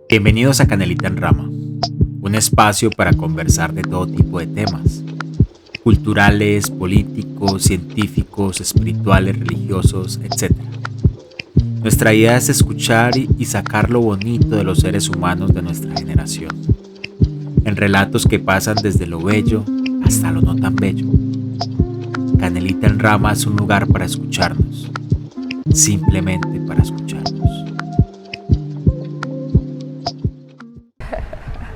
Bienvenidos a Canelita en Rama, un espacio para conversar de todo tipo de temas, culturales, políticos, científicos, espirituales, religiosos, etc. Nuestra idea es escuchar y sacar lo bonito de los seres humanos de nuestra generación, en relatos que pasan desde lo bello hasta lo no tan bello. Canelita en Rama es un lugar para escucharnos, simplemente para escucharnos.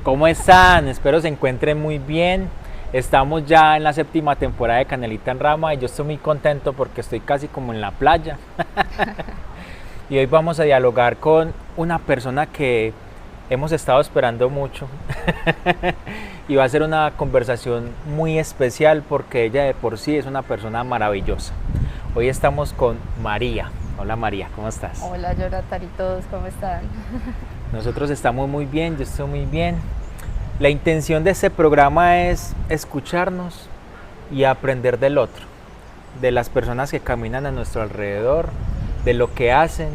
¿Cómo están? Espero se encuentren muy bien. Estamos ya en la 7ª temporada de Canelita en Rama y yo estoy muy contento porque estoy casi como en la playa. Y hoy vamos a dialogar con una persona que hemos estado esperando mucho. Y va a ser una conversación muy especial porque ella de por sí es una persona maravillosa. Hoy estamos con María. Hola María, ¿cómo estás? Hola Jonathan y todos, ¿cómo están? Nosotros estamos muy bien, yo estoy muy bien. La intención de este programa es escucharnos y aprender del otro, de las personas que caminan a nuestro alrededor, de lo que hacen,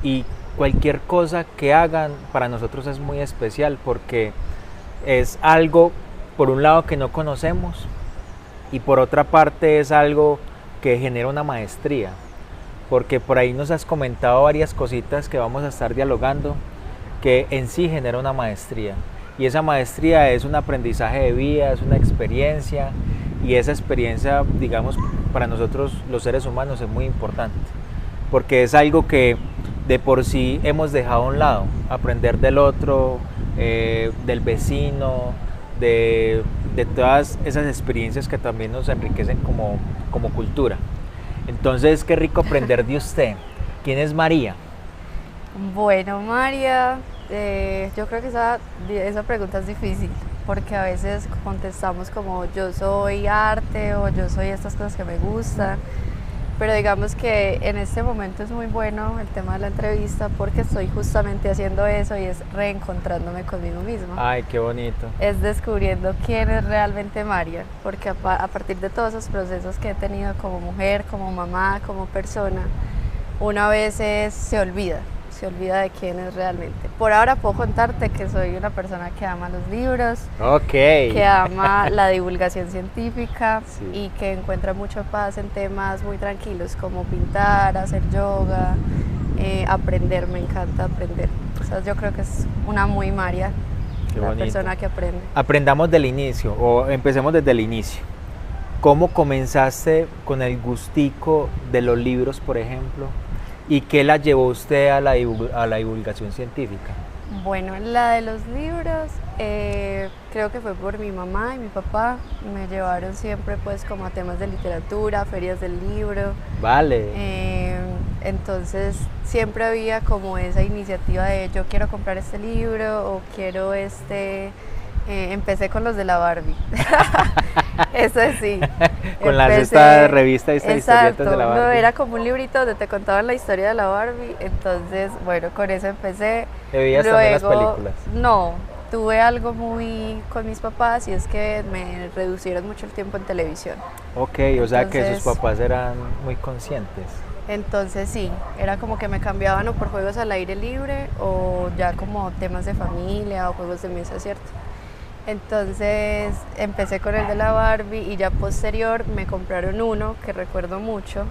y cualquier cosa que hagan para nosotros es muy especial porque es algo, por un lado, que no conocemos y por otra parte es algo que genera una maestría, porque por ahí nos has comentado varias cositas que vamos a estar dialogando que en sí genera una maestría, y esa maestría es un aprendizaje de vida, es una experiencia, y esa experiencia, digamos, para nosotros los seres humanos es muy importante porque es algo que de por sí hemos dejado a un lado, aprender del otro, del vecino, de todas esas experiencias que también nos enriquecen como cultura. Entonces, qué rico aprender de usted. ¿Quién es María? Bueno, María, yo creo que esa pregunta es difícil porque a veces contestamos como yo soy arte o yo soy estas cosas que me gustan, pero digamos que en este momento es muy bueno el tema de la entrevista porque estoy justamente haciendo eso y es reencontrándome conmigo misma. Ay, qué bonito. Es descubriendo quién es realmente María, porque a partir de todos esos procesos que he tenido como mujer, como mamá, como persona, una vez se olvida de quién es realmente. Por ahora puedo contarte que soy una persona que ama los libros, que ama la divulgación científica, sí, y que encuentra mucha paz en temas muy tranquilos como pintar, hacer yoga, aprender, me encanta aprender. O sea, yo creo que es una muy María, la persona que aprende. Aprendamos del inicio, o empecemos desde el inicio. ¿Cómo comenzaste con el gustico de los libros, por ejemplo? ¿Y qué la llevó usted a la divulgación científica? Bueno, la de los libros creo que fue por mi mamá y mi papá. Me llevaron siempre pues como a temas de literatura, ferias del libro. Vale. Entonces siempre había como esa iniciativa de yo quiero comprar este libro o quiero empecé con los de la Barbie. Eso sí. Con las esta revista y historietas de la Barbie. No, era como un librito donde te contaban la historia de la Barbie. Entonces, bueno, con eso empecé. ¿Te veías también las películas? No, tuve algo muy con mis papás y es que me reducieron mucho el tiempo en televisión. Ok, o sea que sus papás eran muy conscientes. Entonces sí, era como que me cambiaban o por juegos al aire libre o ya como temas de familia o juegos de mesa, ¿cierto? Entonces empecé con el de la Barbie y ya posterior me compraron uno que recuerdo mucho,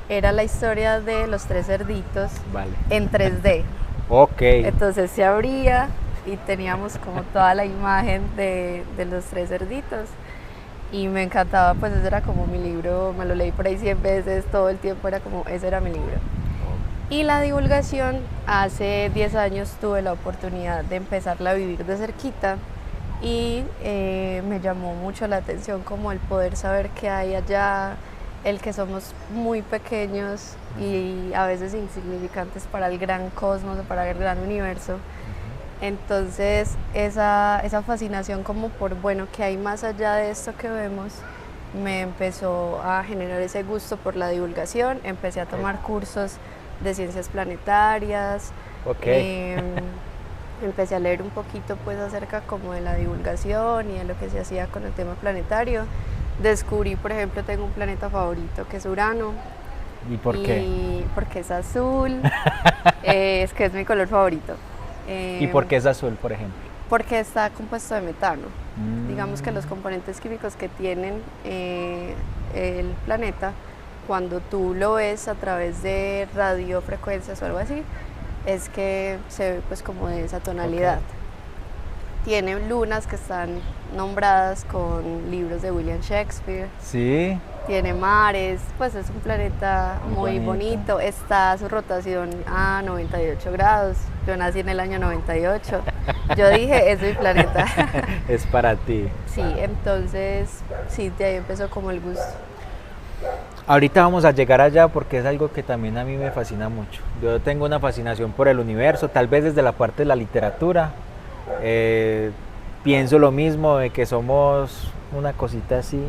era la historia de los 3 cerditos, vale, en 3D. Ok. Entonces se abría y teníamos como toda la imagen de los 3 cerditos y me encantaba, pues ese era como mi libro, me lo leí por ahí 100 veces, todo el tiempo era como, ese era mi libro. Y la divulgación, hace 10 años tuve la oportunidad de empezarla a vivir de cerquita. Y me llamó mucho la atención como el poder saber qué hay allá, el que somos muy pequeños y a veces insignificantes para el gran cosmos, para el gran universo. Entonces esa fascinación como por, bueno, ¿qué hay más allá de esto que vemos? Me empezó a generar ese gusto por la divulgación, empecé a tomar cursos de ciencias planetarias. Empecé a leer un poquito pues acerca como de la divulgación y de lo que se hacía con el tema planetario. Descubrí, por ejemplo, tengo un planeta favorito que es Urano. ¿Y por qué? Y porque es azul, es que es mi color favorito. ¿Y por qué es azul, por ejemplo? Porque está compuesto de metano. Digamos que los Mm, componentes químicos que tienen el planeta, cuando tú lo ves a través de radiofrecuencias o algo así, es que se ve pues como de esa tonalidad. ok. Tiene lunas que están nombradas con libros de William Shakespeare. Sí, Tiene mares, pues es un planeta Muy muy bonito. bonito. Está su rotación a 98 grados. Yo nací en el año 98. Yo dije, es mi planeta. es para ti. Sí, entonces, sí, de ahí empezó como el gusto. Ahorita vamos a llegar allá porque es algo que también a mí me fascina mucho. Yo tengo una fascinación por el universo, tal vez desde la parte de la literatura. Eh, Pienso lo mismo, de que somos una cosita así,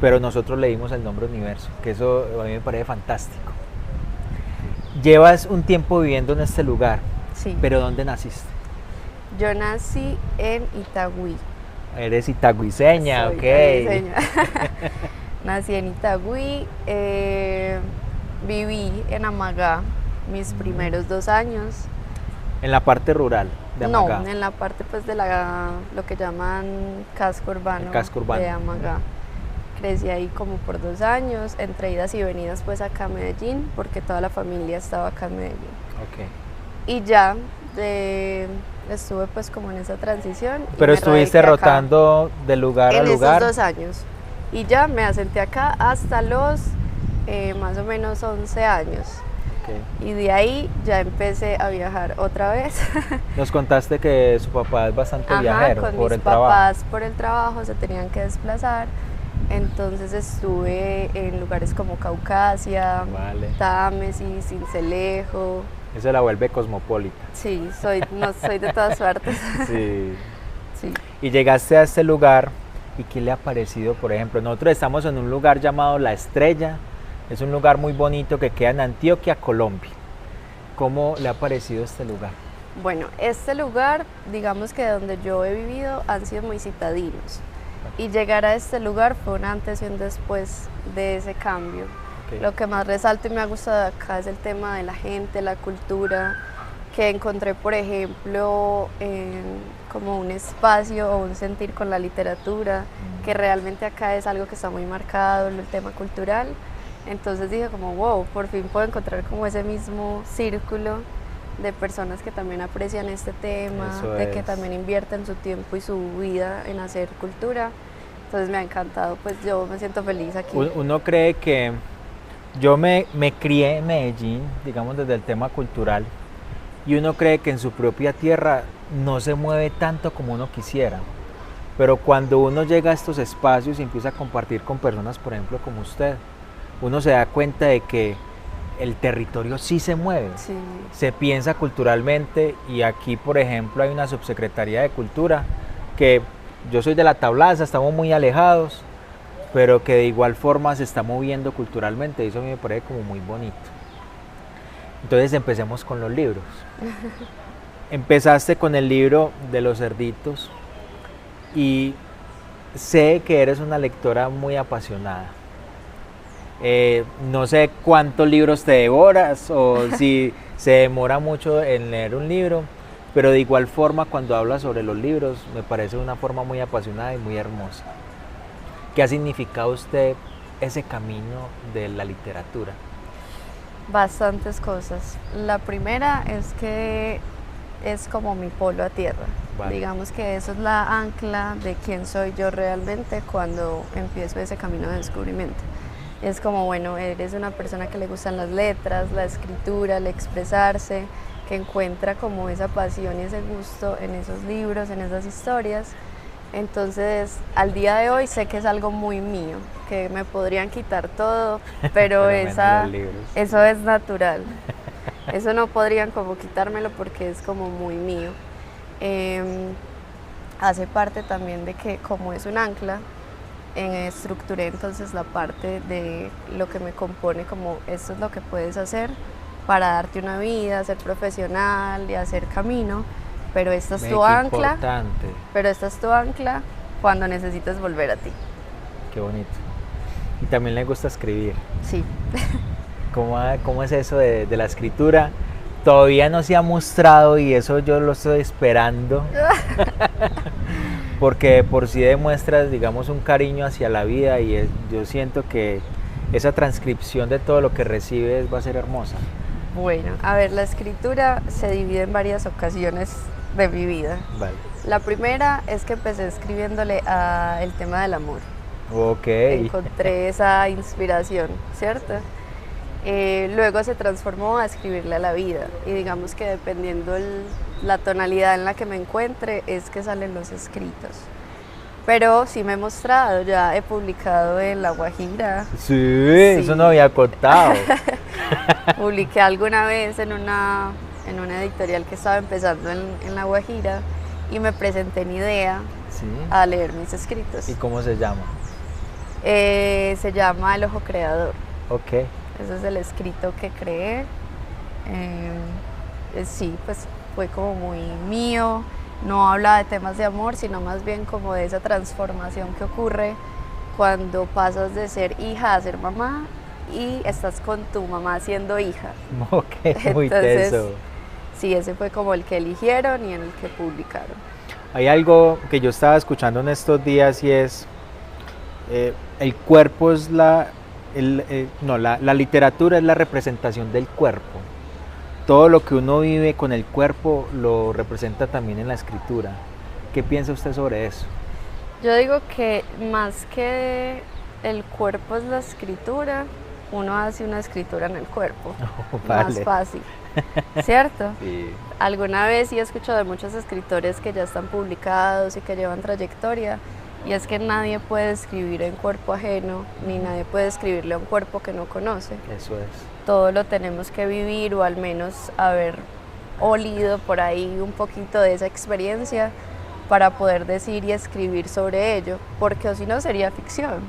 pero nosotros le dimos el nombre universo, que eso a mí me parece fantástico. Llevas un tiempo viviendo en este lugar, Sí, pero ¿dónde naciste? yo nací en Itagüí. Eres itagüiseña, Soy ok. itagüiseña. Nací en Itagüí, viví en Amagá mis primeros 2 años. En la parte rural de Amagá. No, en la parte pues de lo que llaman casco urbano, El casco urbano. de Amagá. Crecí ahí como por 2 años, entre idas y venidas pues acá a Medellín, porque toda la familia estaba acá en Medellín. Ok. Y ya estuve pues como en esa transición. y Pero me estuviste radiqué acá rotando de lugar a en esos lugar. 2 años. Y ya me asenté acá hasta los más o menos 11 años. Ok. Y de ahí ya empecé a viajar otra vez. Nos contaste que su papá es bastante Ajá, viajero con por mis el trabajo. papás por el trabajo se tenían que desplazar. Entonces estuve en lugares como Caucasia, Vale. Támesis, Sincelejo. Eso la vuelve cosmopolita. Sí, no soy de todas partes. Sí. Sí. Y llegaste a este lugar, ¿y qué le ha parecido? Por ejemplo, nosotros estamos en un lugar llamado La Estrella. Es un lugar muy bonito que queda en Antioquia, Colombia. ¿Cómo le ha parecido este lugar? Bueno, este lugar, digamos que donde yo he vivido, han sido muy citadinos. Y llegar a este lugar fue un antes y un después de ese cambio. Ok. Lo que más resalto y me ha gustado de acá es el tema de la gente, la cultura, que encontré, por ejemplo, como un espacio o un sentir con la literatura, que realmente acá es algo que está muy marcado, el tema cultural. Entonces dije como, wow, por fin puedo encontrar como ese mismo círculo de personas que también aprecian este tema, Eso de que es. también invierten su tiempo y su vida en hacer cultura. Entonces me ha encantado, pues yo me siento feliz aquí. Uno cree que yo me crié en Medellín, digamos desde el tema cultural, y uno cree que en su propia tierra no se mueve tanto como uno quisiera. Pero cuando uno llega a estos espacios y empieza a compartir con personas, por ejemplo, como usted, uno se da cuenta de que el territorio sí se mueve, Sí, se piensa culturalmente, y aquí, por ejemplo, hay una subsecretaría de Cultura que yo soy de La Tablaza, estamos muy alejados, pero que de igual forma se está moviendo culturalmente, y eso a mí me parece como muy bonito. Entonces empecemos con los libros. Empezaste con el libro de los cerditos y sé que eres una lectora muy apasionada. No sé cuántos libros te devoras o si se demora mucho en leer un libro, pero de igual forma cuando hablas sobre los libros me parece una forma muy apasionada y muy hermosa. ¿Qué ha significado usted ese camino de la literatura? bastantes cosas. La primera es que es como mi polo a tierra. Vale. Digamos que eso es la ancla de quién soy yo realmente cuando empiezo ese camino de descubrimiento. Es como, bueno, eres una persona que le gustan las letras, la escritura, el expresarse, que encuentra como esa pasión y ese gusto en esos libros, en esas historias. Entonces, al día de hoy sé que es algo muy mío, que me podrían quitar todo, pero menos los libros. eso es natural. Eso no podrían como quitármelo porque es como muy mío. Hace parte también de que como es un ancla, estructuré entonces la parte de lo que me compone como esto es lo que puedes hacer para darte una vida, ser profesional y hacer camino, pero esta es tu Qué ancla, importante. pero esta es tu ancla cuando necesites volver a ti. Qué bonito. Y también le gusta escribir. Sí. ¿Cómo es eso de la escritura? Todavía no se ha mostrado y eso yo lo estoy esperando. Porque por sí demuestras, digamos, un cariño hacia la vida y yo siento que esa transcripción de todo lo que recibes va a ser hermosa. Bueno, a ver, la escritura se divide en varias ocasiones de mi vida. Vale. La primera es que empecé escribiéndole el tema del amor. Ok. Encontré esa inspiración, ¿cierto? Luego se transformó a escribirle a la vida y digamos que dependiendo la tonalidad en la que me encuentre es que salen los escritos. Pero sí me he mostrado, ya he publicado en La Guajira. Sí, eso no había contado. Publiqué alguna vez en una editorial que estaba empezando en La Guajira y me presenté en Idea Sí. a leer mis escritos. ¿Y cómo se llama? Se llama El Ojo Creador. Ok. Ese es el escrito que creé. Sí, pues fue como muy mío. No habla de temas de amor, sino más bien como de esa transformación que ocurre cuando pasas de ser hija a ser mamá y estás con tu mamá siendo hija. Ok, muy Entonces, teso. Sí, ese fue como el que eligieron y en el que publicaron. Hay algo que yo estaba escuchando en estos días y es, el cuerpo es la literatura es la representación del cuerpo. Todo lo que uno vive con el cuerpo lo representa también en la escritura. ¿Qué piensa usted sobre eso? Yo digo que más que el cuerpo es la escritura, uno hace una escritura en el cuerpo, Vale. más fácil, ¿cierto? Sí. Alguna vez sí he escuchado de muchos escritores que ya están publicados y que llevan trayectoria, y es que nadie puede escribir en cuerpo ajeno, ni nadie puede escribirle a un cuerpo que no conoce. Eso es. Todo lo tenemos que vivir o al menos haber olido por ahí un poquito de esa experiencia para poder decir y escribir sobre ello, porque o si no sería ficción,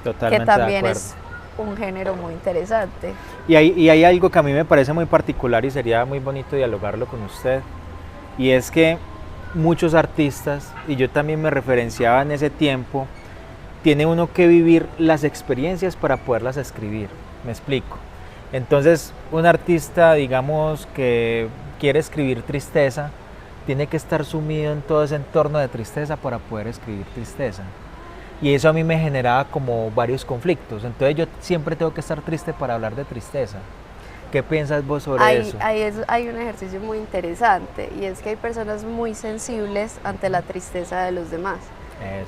Totalmente que también de es un género muy interesante. Y hay algo que a mí me parece muy particular y sería muy bonito dialogarlo con usted, y es que muchos artistas, y yo también me referenciaba en ese tiempo, tiene uno que vivir las experiencias para poderlas escribir. Me explico. Entonces, un artista, digamos, que quiere escribir tristeza, tiene que estar sumido en todo ese entorno de tristeza para poder escribir tristeza. Y eso a mí me generaba como varios conflictos. Entonces yo siempre tengo que estar triste para hablar de tristeza. ¿Qué piensas vos sobre eso? Hay un ejercicio muy interesante y es que hay personas muy sensibles ante la tristeza de los demás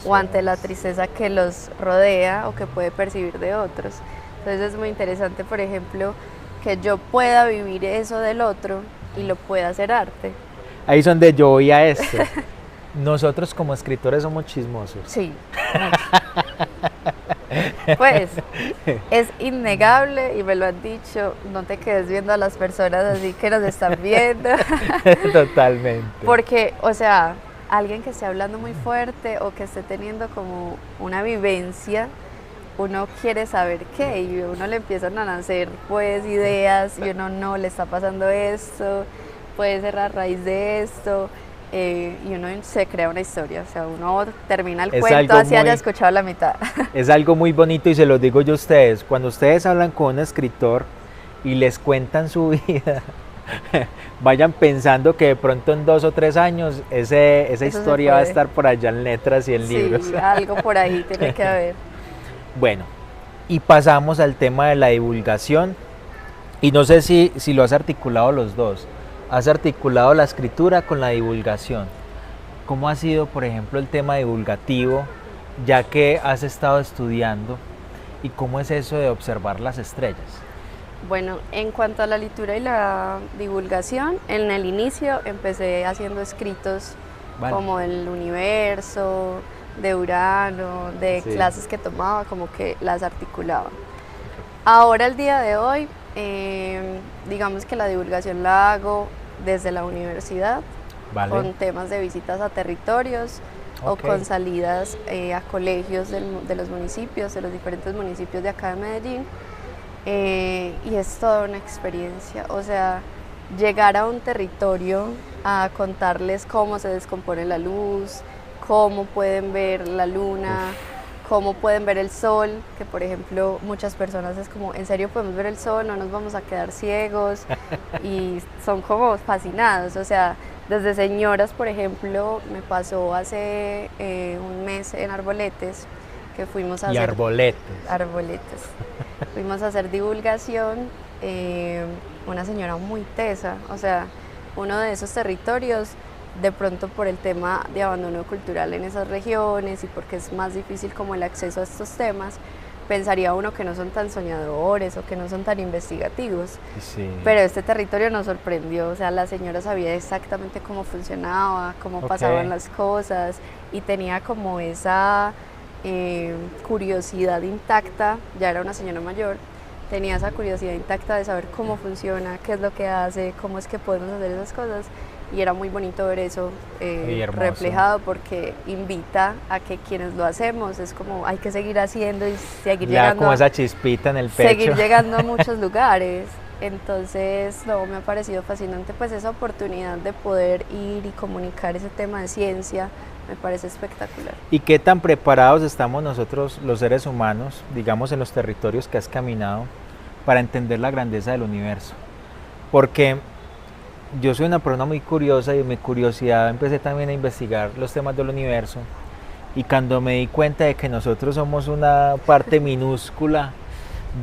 o ante la tristeza que los rodea o que puede percibir de otros. Entonces es muy interesante, por ejemplo, que yo pueda vivir eso del otro y lo pueda hacer arte. Ahí es donde yo voy a esto. Nosotros como escritores somos chismosos. Sí, pues es innegable y me lo han dicho, no te quedes viendo a las personas así que nos están viendo. Totalmente. Porque, o sea, alguien que esté hablando muy fuerte o que esté teniendo como una vivencia, uno quiere saber qué y uno le empiezan a nacer pues ideas y uno no le está pasando esto, puede ser a raíz de esto. Y uno se crea una historia, o sea, uno termina el cuento así haya escuchado la mitad. Es algo muy bonito y se los digo yo a ustedes, cuando ustedes hablan con un escritor y les cuentan su vida, vayan pensando que de pronto en 2 o 3 años esa historia va a estar por allá en letras y en libros. Sí, algo por ahí tiene que haber. Bueno, y pasamos al tema de la divulgación, y no sé si lo has articulado los dos. Has articulado la escritura con la divulgación. ¿Cómo ha sido, por ejemplo, el tema divulgativo, ya que has estado estudiando? ¿Y cómo es eso de observar las estrellas? Bueno, en cuanto a la lectura y la divulgación, en el inicio empecé haciendo escritos como del universo, de Urano, de clases que tomaba, como que las articulaba. Ahora, el día de hoy, digamos que la divulgación la hago desde la universidad, con temas de visitas a territorios o con salidas a colegios de los municipios, de los diferentes municipios de acá de Medellín, y es toda una experiencia, o sea, llegar a un territorio a contarles cómo se descompone la luz, cómo pueden ver la luna, cómo pueden ver el sol, que por ejemplo muchas personas es como, ¿en serio podemos ver el sol? ¿No nos vamos a quedar ciegos? Y son como fascinados, o sea, desde señoras, por ejemplo, me pasó hace un mes en Arboletes, que fuimos a Y hacer... arboletes. Fuimos a hacer divulgación, una señora muy tesa, o sea, uno de esos territorios, de pronto por el tema de abandono cultural en esas regiones y porque es más difícil como el acceso a estos temas, pensaría uno que no son tan soñadores o que no son tan investigativos. Sí. Pero este territorio nos sorprendió, o sea, la señora sabía exactamente cómo funcionaba, cómo pasaban las cosas y tenía como esa curiosidad intacta, ya era una señora mayor, tenía esa curiosidad intacta de saber cómo funciona, qué es lo que hace, cómo es que podemos hacer esas cosas. Y era muy bonito ver eso reflejado porque invita a que quienes lo hacemos, es como hay que seguir haciendo y seguir llegando como esa chispita en el pecho. Seguir llegando a muchos lugares. Entonces, no, me ha parecido fascinante pues esa oportunidad de poder ir y comunicar ese tema de ciencia, me parece espectacular. ¿Y qué tan preparados estamos nosotros los seres humanos, digamos en los territorios que has caminado, para entender la grandeza del universo? Porque yo soy una persona muy curiosa y en mi curiosidad empecé también a investigar los temas del universo y cuando me di cuenta de que nosotros somos una parte minúscula,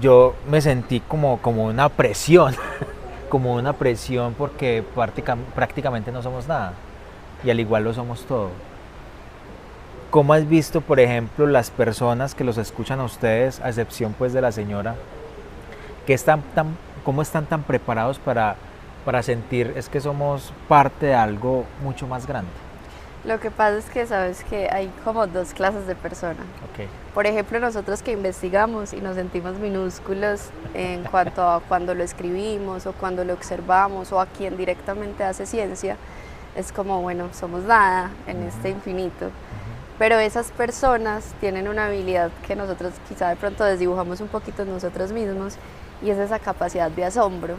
yo me sentí como una presión, como una presión porque prácticamente no somos nada y al igual lo somos todo. ¿Cómo has visto, por ejemplo, las personas que los escuchan a ustedes, a excepción pues de la señora, cómo están tan preparados para sentir es que somos parte de algo mucho más grande? Lo que pasa es que sabes que hay como dos clases de personas. Okay. Por ejemplo, nosotros que investigamos y nos sentimos minúsculos en cuanto a cuando lo escribimos o cuando lo observamos o a quien directamente hace ciencia, es como, bueno, somos nada en este infinito. Pero esas personas tienen una habilidad que nosotros quizá de pronto desdibujamos un poquito nosotros mismos y es esa capacidad de asombro.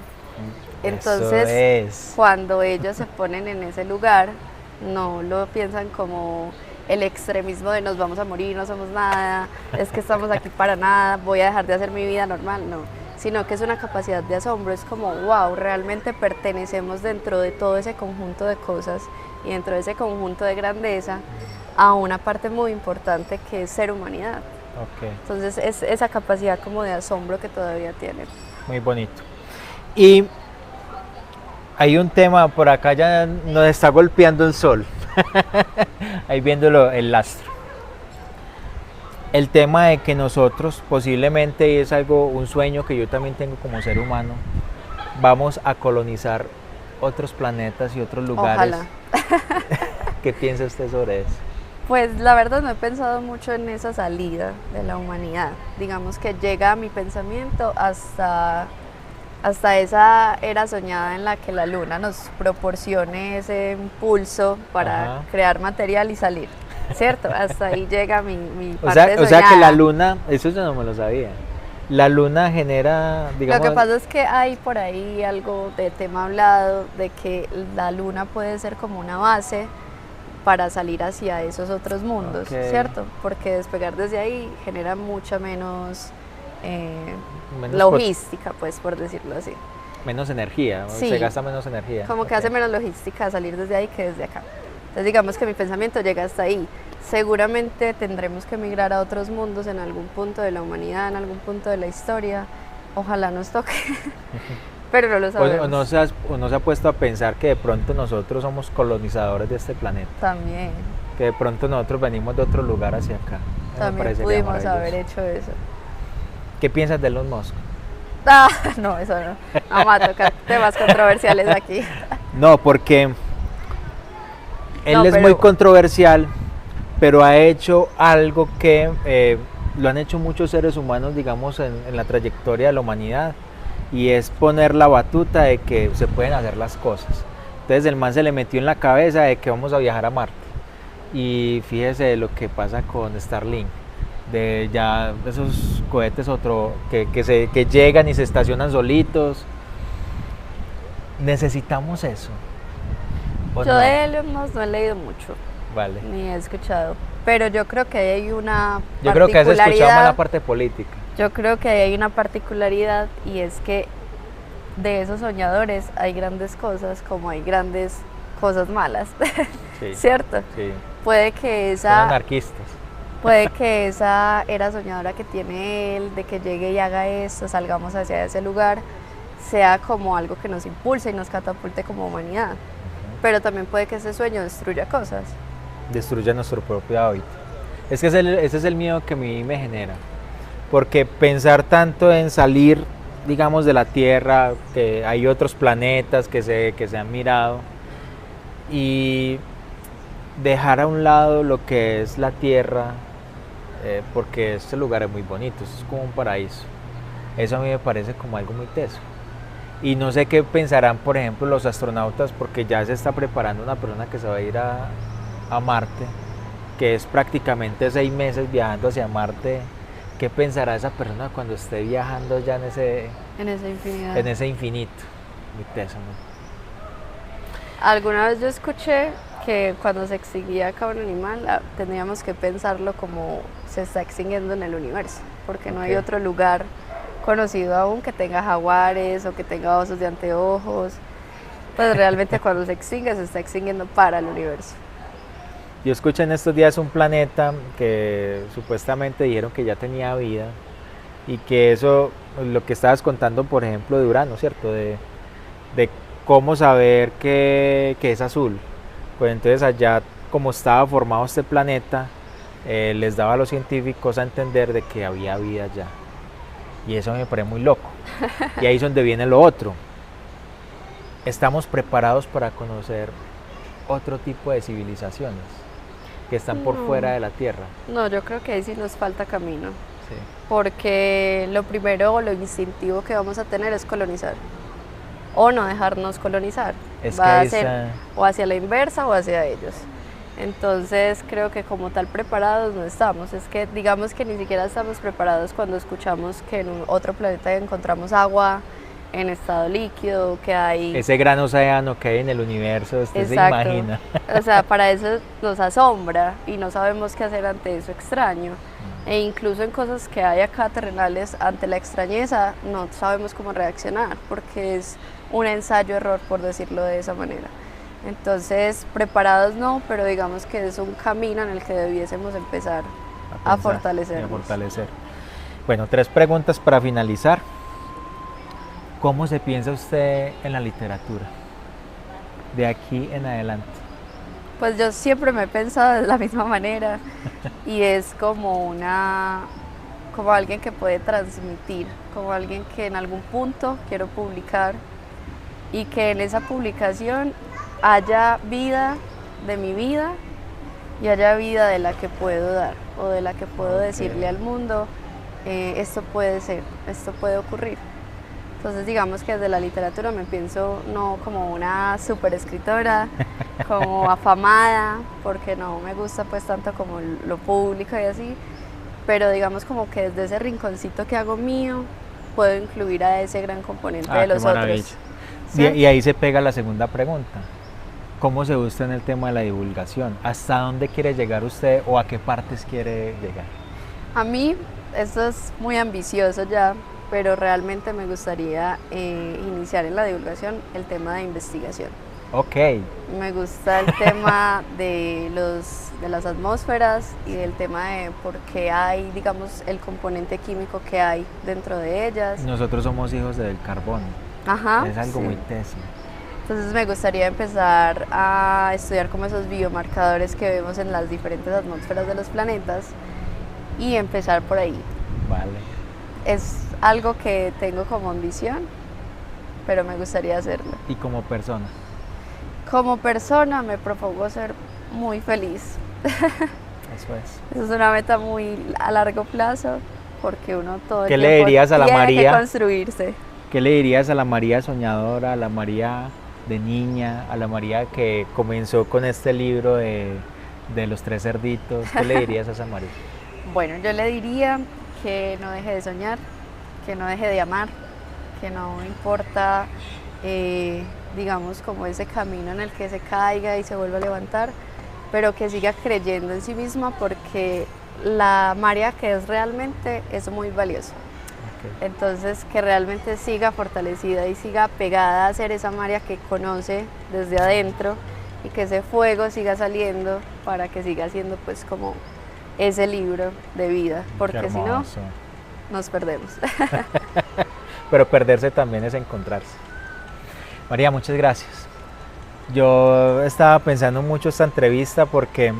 Entonces, cuando ellos se ponen en ese lugar, no lo piensan como el extremismo de nos vamos a morir, no somos nada, es que estamos aquí para nada, voy a dejar de hacer mi vida normal, no, sino que es una capacidad de asombro, es como, wow, realmente pertenecemos dentro de todo ese conjunto de cosas y dentro de ese conjunto de grandeza a una parte muy importante que es ser humanidad. Okay. Entonces, es esa capacidad como de asombro que todavía tienen. Muy bonito. Y hay un tema, por acá ya nos está golpeando el sol, ahí viéndolo el astro. El tema de que nosotros posiblemente, y es un sueño que yo también tengo como ser humano, vamos a colonizar otros planetas y otros lugares. Ojalá. ¿Qué piensa usted sobre eso? Pues la verdad no he pensado mucho en esa salida de la humanidad. Digamos que llega a mi pensamiento hasta esa era soñada en la que la luna nos proporcione ese impulso para crear material y salir, ¿cierto? Hasta ahí llega mi parte soñada. O sea que la luna, eso yo no me lo sabía, la luna genera, digamos... Lo que pasa es que hay por ahí algo de tema hablado, de que la luna puede ser como una base para salir hacia esos otros mundos, ¿cierto? Porque despegar desde ahí genera mucha menos logística, pues, por decirlo así. Menos energía, sí, se gasta menos energía. Como que hace menos logística salir desde ahí que desde acá. Entonces digamos que mi pensamiento llega hasta ahí. Seguramente tendremos que migrar a otros mundos en algún punto de la humanidad, en algún punto de la historia. Ojalá nos toque, pero no lo sabemos. O no se ha puesto a pensar que de pronto nosotros somos colonizadores de este planeta. También. Que de pronto nosotros venimos de otro lugar hacia acá. También pudimos haber hecho eso. ¿Qué piensas de Elon Musk? Ah, no, eso no. Vamos a tocar temas controversiales aquí. No, porque él es muy controversial, pero ha hecho algo que lo han hecho muchos seres humanos, digamos, en la trayectoria de la humanidad, y es poner la batuta de que se pueden hacer las cosas. Entonces el man se le metió en la cabeza de que vamos a viajar a Marte, y fíjese de lo que pasa con Starlink, de ya esos cohetes que llegan y se estacionan solitos. ¿Necesitamos eso? Yo de Elon Musk no he leído mucho, Vale. ni he escuchado. Pero yo creo que hay una Yo creo que has escuchado más la particularidad. parte política. Yo creo que hay una particularidad y es que de esos soñadores hay grandes cosas como hay grandes cosas malas, Sí, ¿cierto? sí. Puede que Son esa, anarquistas. puede que esa era soñadora que tiene él, de que llegue y haga esto, salgamos hacia ese lugar, sea como algo que nos impulse y nos catapulte como humanidad. Pero también puede que ese sueño destruya cosas. Destruye nuestro propio hábito. Es que ese es el miedo que a mí me genera. Porque pensar tanto en salir, digamos, de la Tierra, que hay otros planetas que se han mirado, y dejar a un lado lo que es la Tierra, porque este lugar es muy bonito, es como un paraíso. Eso a mí me parece como algo muy teso. Y no sé qué pensarán, por ejemplo, los astronautas, porque ya se está preparando una persona que se va a ir a Marte, que es prácticamente 6 meses viajando hacia Marte. ¿Qué pensará esa persona cuando esté viajando ya En esa infinidad. en ese infinito? Muy teso, ¿no? Alguna vez yo escuché que cuando se extinguía cada un animal, tendríamos que pensarlo como se está extinguiendo en el universo, porque no hay Ok. otro lugar conocido aún que tenga jaguares o que tenga osos de anteojos. Pues realmente cuando se extingue, se está extinguiendo para el universo. Yo escuché en estos días un planeta que supuestamente dijeron que ya tenía vida y que eso, lo que estabas contando, por ejemplo, de Urano, ¿cierto? De cómo saber que es azul. Pues entonces allá, como estaba formado este planeta, les daba a los científicos a entender de que había vida allá. Y eso me parece muy loco. Y ahí es donde viene lo otro. Estamos preparados para conocer otro tipo de civilizaciones que están por fuera de la Tierra. No, yo creo que ahí sí nos falta camino, Sí. porque lo primero o lo instintivo que vamos a tener es colonizar o no dejarnos colonizar. Es que Va a ahí ser está. o hacia la inversa o hacia ellos. Entonces creo que como tal preparados no estamos. Es que digamos que ni siquiera estamos preparados cuando escuchamos que en otro planeta encontramos agua en estado líquido, que hay... Ese gran océano que hay en el universo, usted se Exacto. imagina. O sea, para eso nos asombra y no sabemos qué hacer ante eso extraño. E incluso en cosas que hay acá terrenales, ante la extrañeza, no sabemos cómo reaccionar, porque es un ensayo-error, por decirlo de esa manera. Entonces, preparados no, pero digamos que es un camino en el que debiésemos empezar a pensar y fortalecernos. a fortalecer. Bueno, 3 preguntas para finalizar. ¿Cómo se piensa usted en la literatura de aquí en adelante? Pues yo siempre me he pensado de la misma manera y es como como alguien que puede transmitir, como alguien que en algún punto quiero publicar y que en esa publicación haya vida de mi vida y haya vida de la que puedo dar o de la que puedo Ok. decirle al mundo, esto puede ser, esto puede ocurrir. Entonces digamos que desde la literatura me pienso no como una super escritora, como afamada, porque no me gusta pues tanto como lo público y así, pero digamos como que desde ese rinconcito que hago mío puedo incluir a ese gran componente de Qué los maravilla. otros. Y, ¿Sí? y ahí se pega la segunda pregunta. ¿Cómo se ve usted en el tema de la divulgación? ¿Hasta dónde quiere llegar usted o a qué partes quiere llegar? A mí esto es muy ambicioso ya, pero realmente me gustaría iniciar en la divulgación el tema de investigación. Ok, Me gusta el tema de las atmósferas y del tema de por qué hay, digamos, el componente químico que hay dentro de ellas. nosotros somos hijos del carbón. Ajá, Es algo sí. muy teso. Entonces me gustaría empezar a estudiar como esos biomarcadores que vemos en las diferentes atmósferas de los planetas y empezar por ahí. Vale. Es algo que tengo como ambición, pero me gustaría hacerlo. Y como persona. Como persona me propongo ser muy feliz. Eso es. Esa es una meta muy a largo plazo porque uno todo el ¿Qué le tiempo dirías a la tiene María? que construirse. ¿Qué le dirías a la María soñadora, a la María de niña, a la María que comenzó con este libro de los 3 cerditos? ¿Qué le dirías a esa María? Bueno, yo le diría que no deje de soñar, que no deje de amar, que no importa, digamos, como ese camino en el que se caiga y se vuelva a levantar, pero que siga creyendo en sí misma porque la María que es realmente es muy valiosa. Okay. Entonces, que realmente siga fortalecida y siga pegada a ser esa María que conoce desde adentro y que ese fuego siga saliendo para que siga siendo pues como ese libro de vida, porque si no, nos perdemos. Pero perderse también es encontrarse. María, muchas gracias. Yo estaba pensando mucho esta entrevista porque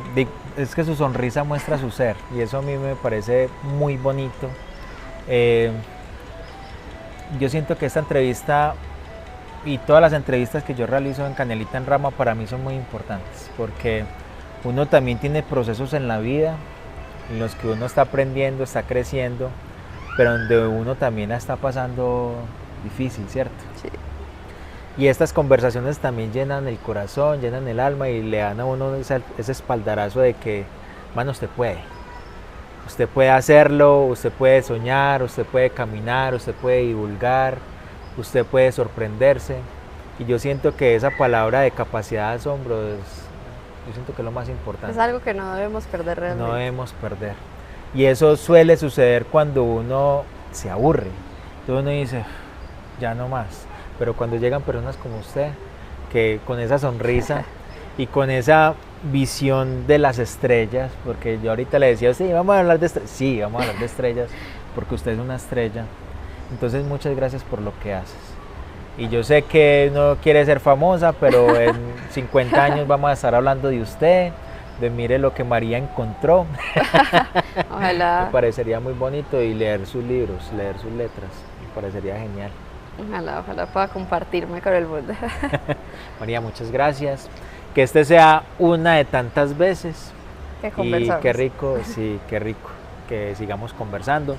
es que su sonrisa muestra su ser y eso a mí me parece muy bonito. Yo siento que esta entrevista y todas las entrevistas que yo realizo en Canelita en Rama para mí son muy importantes porque uno también tiene procesos en la vida en los que uno está aprendiendo, está creciendo, pero donde uno también la está pasando difícil, ¿cierto? Sí. Y estas conversaciones también llenan el corazón, llenan el alma y le dan a uno ese espaldarazo de que, mano, usted puede hacerlo, usted puede soñar, usted puede caminar, usted puede divulgar, usted puede sorprenderse. Y yo siento que esa palabra de capacidad de asombro yo siento que es lo más importante. Es algo que no debemos perder realmente. No debemos perder. Y eso suele suceder cuando uno se aburre. Entonces uno dice, ya no más. Pero cuando llegan personas como usted, que con esa sonrisa y con esa visión de las estrellas, porque yo ahorita le decía, sí, vamos a hablar de estrellas. Sí, vamos a hablar de estrellas, porque usted es una estrella. Entonces muchas gracias por lo que haces. Y yo sé que no quiere ser famosa, pero en 50 años vamos a estar hablando de usted, de mire lo que María encontró. Ojalá. Me parecería muy bonito y leer sus libros, leer sus letras, me parecería genial. Ojalá pueda compartirme con el mundo. María, muchas gracias. Que este sea una de tantas veces. Que conversamos. Y qué rico, sí, qué rico que sigamos conversando.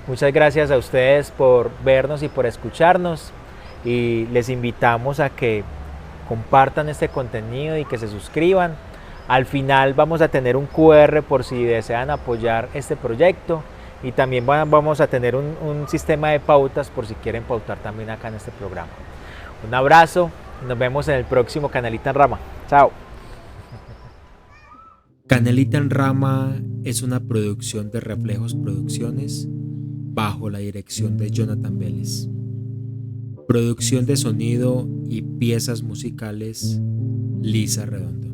Muchas gracias a ustedes por vernos y por escucharnos. Y les invitamos a que compartan este contenido y que se suscriban. Al final vamos a tener un QR por si desean apoyar este proyecto. Y también vamos a tener un sistema de pautas por si quieren pautar también acá en este programa. Un abrazo, nos vemos en el próximo Canelita en Rama. Chao. Canelita en Rama es una producción de Reflejos Producciones bajo la dirección de Jonathan Vélez. Producción de sonido y piezas musicales, Lisa Redondo.